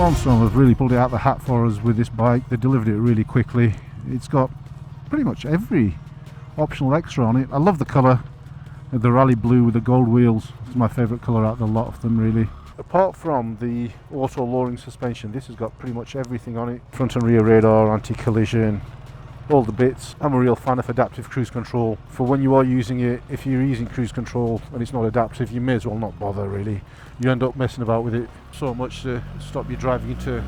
Armstrong have really pulled it out the hat for us with this bike. They delivered it really quickly. It's got pretty much every optional extra on it. I love the colour, the rally blue with the gold wheels. It's my favourite colour out of the lot of them, really. Apart from the auto lowering suspension, this has got pretty much everything on it. Front and rear radar, anti-collision, all the bits. I'm a real fan of adaptive cruise control. For when you are using it, if you're using cruise control and it's not adaptive, you may as well not bother, really. You end up messing about with it so much to stop you driving into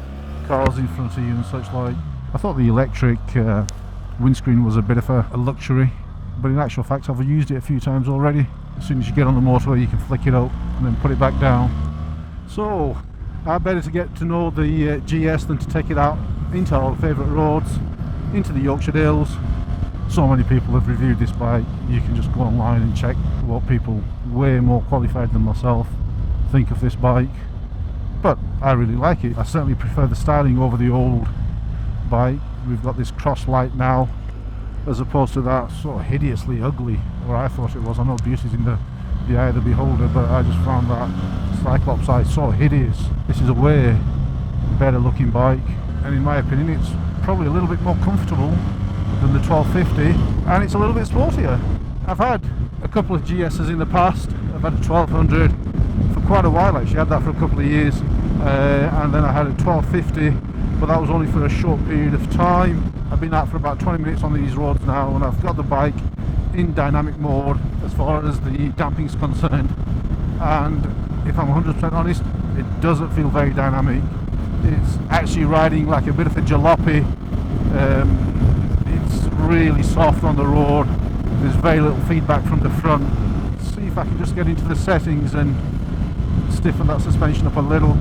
cars in front of you and such like. I thought the electric windscreen was a bit of a luxury, but in actual fact I've used it a few times already. As soon as you get on the motorway you can flick it up and then put it back down. So I better to get to know the GS than to take it out into our favourite roads, into the Yorkshire Dales. So many people have reviewed this bike. You can just go online and check what people way more qualified than myself think of this bike, but I really like it. I certainly prefer the styling over the old bike. We've got this cross light now as opposed to that sort of hideously ugly, or I thought it was. I know beauty's in the eye of the beholder, but I just found that Cyclops eye so hideous. This is a way better looking bike, and in my opinion it's probably a little bit more comfortable than the 1250, and it's a little bit sportier. I've had a couple of GS's in the past. I've had a 1200 for quite a while actually. I had that for a couple of years, and then I had a 1250, but that was only for a short period of time. I've been out for about 20 minutes on these roads now, and I've got the bike in dynamic mode as far as the damping's concerned, and if I'm 100% honest, it doesn't feel very dynamic. It's actually riding like a bit of a jalopy. It's really soft on the road. There's very little feedback from the front. See if I can just get into the settings and stiffen that suspension up a little.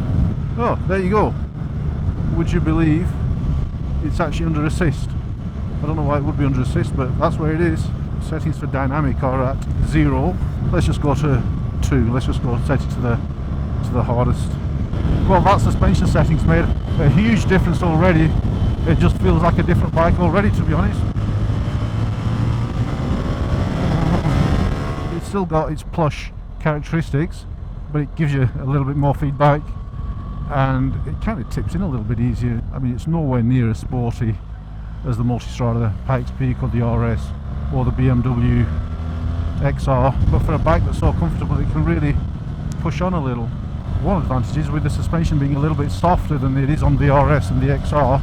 Oh, there you go. Would you believe it's actually under assist? I don't know why it would be under assist, but that's where it is. Settings for dynamic are at 0. Let's just go to 2. Let's just go set it to the hardest. Well, that suspension setting's made a huge difference already. It just feels like a different bike already, to be honest. It's still got its plush characteristics, but it gives you a little bit more feedback, and it kind of tips in a little bit easier. I mean, it's nowhere near as sporty as the Multistrada Pikes Peak or the RS or the BMW XR, but for a bike that's so comfortable it can really push on a little. One advantage is with the suspension being a little bit softer than it is on the RS and the XR,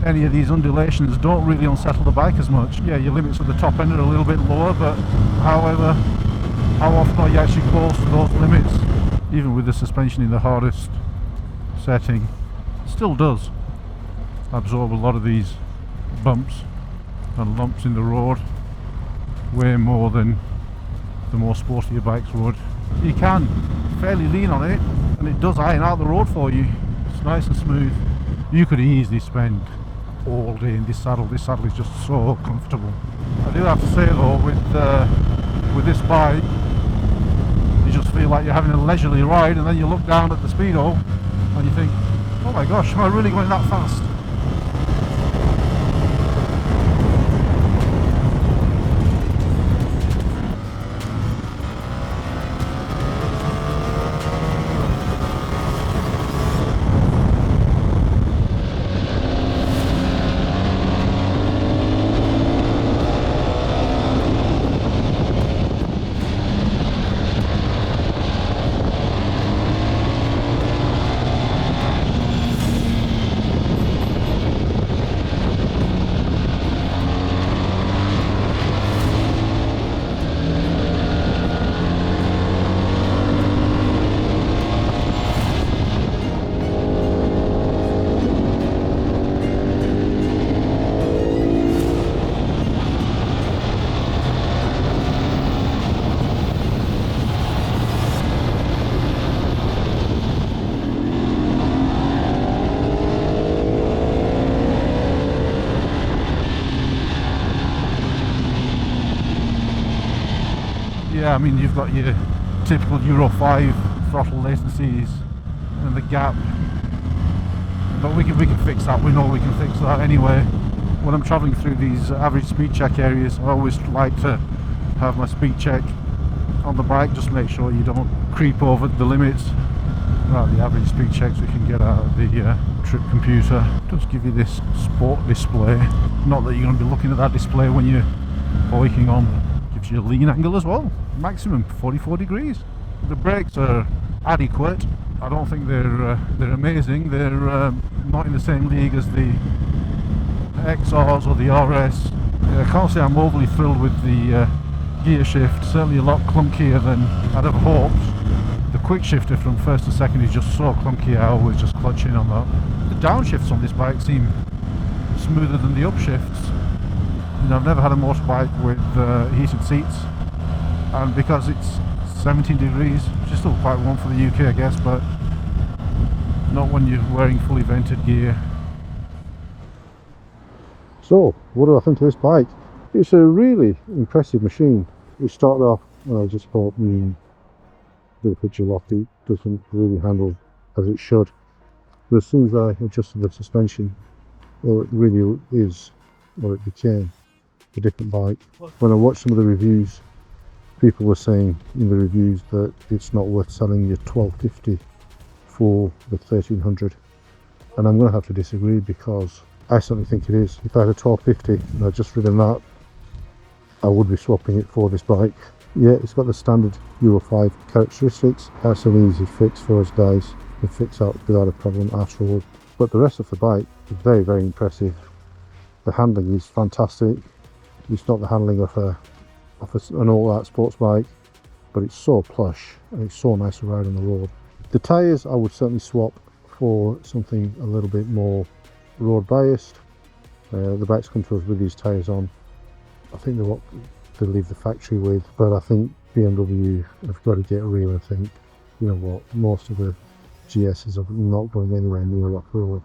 any of these undulations don't really unsettle the bike as much. Yeah, your limits at the top end are a little bit lower, but however, how often are you actually close to those limits? Even with the suspension in the hardest setting, it still does absorb a lot of these bumps and lumps in the road, way more than the more sportier bikes would. You can fairly lean on it and it does iron out the road for you. It's nice and smooth. You could easily spend all day in this saddle. This saddle is just so comfortable. I do have to say though, with this bike, you just feel like you're having a leisurely ride, and then you look down at the speedo and you think, oh my gosh, am I really going that fast? Yeah, I mean, you've got your typical Euro 5 throttle latencies and the gap, but we can fix that. We know we can fix that anyway. When I'm travelling through these average speed check areas, I always like to have my speed check on the bike, just make sure you don't creep over the limits Right, the average speed checks we can get out of the trip computer. It does give you this sport display. Not that you're going to be looking at that display when you're biking on. Gives you a lean angle as well. Maximum 44 degrees. The brakes are adequate. I don't think they're amazing. They're not in the same league as the XRs or the RS. I can't say I'm overly thrilled with the gear shift. Certainly a lot clunkier than I'd have hoped. The quick shifter from first to second is just so clunky. I always just clutch in on that. The downshifts on this bike seem smoother than the upshifts. You know, I've never had a motorbike with heated seats, and because it's 17 degrees, which is still quite warm for the UK I guess, but not when you're wearing fully vented gear. So, what do I think of this bike? It's a really impressive machine. We started off, I just thought, the picture lofty, doesn't really handle as it should. But as soon as I adjusted the suspension, well, it really is, or it became, a different bike. When I watched some of the reviews, people were saying in the reviews that it's not worth selling your 1250 for the 1300, and I'm going to have to disagree, because I certainly think it is. If I had a 1250 and I'd just ridden that, I would be swapping it for this bike. Yeah, it's got the standard Euro 5 characteristics. That's an easy fix for us guys. It fits out without a problem afterward. But the rest of the bike is very, very impressive. The handling is fantastic. It's not the handling of an all-out sports bike, but it's so plush and it's so nice to ride on the road. The tyres I would certainly swap for something a little bit more road biased. The bikes come to us with these tyres on. I think they're what they leave the factory with, but I think BMW have got to get real and think, you know what, most of the GSs are not going anywhere near off-road.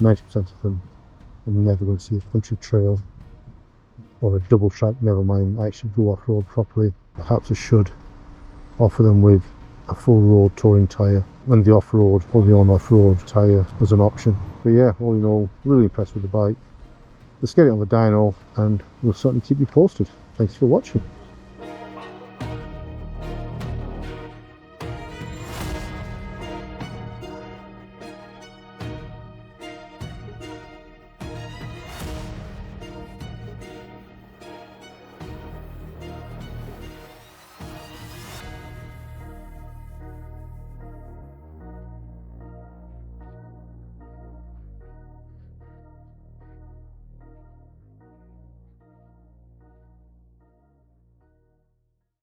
90% of them are never going to see a country trail or a double track, never mind actually go off-road properly. Perhaps I should offer them with a full road touring tyre and the off-road or the on-off-road tyre as an option. But yeah, all in all, really impressed with the bike. Let's get it on the dyno and we'll certainly keep you posted. Thanks for watching.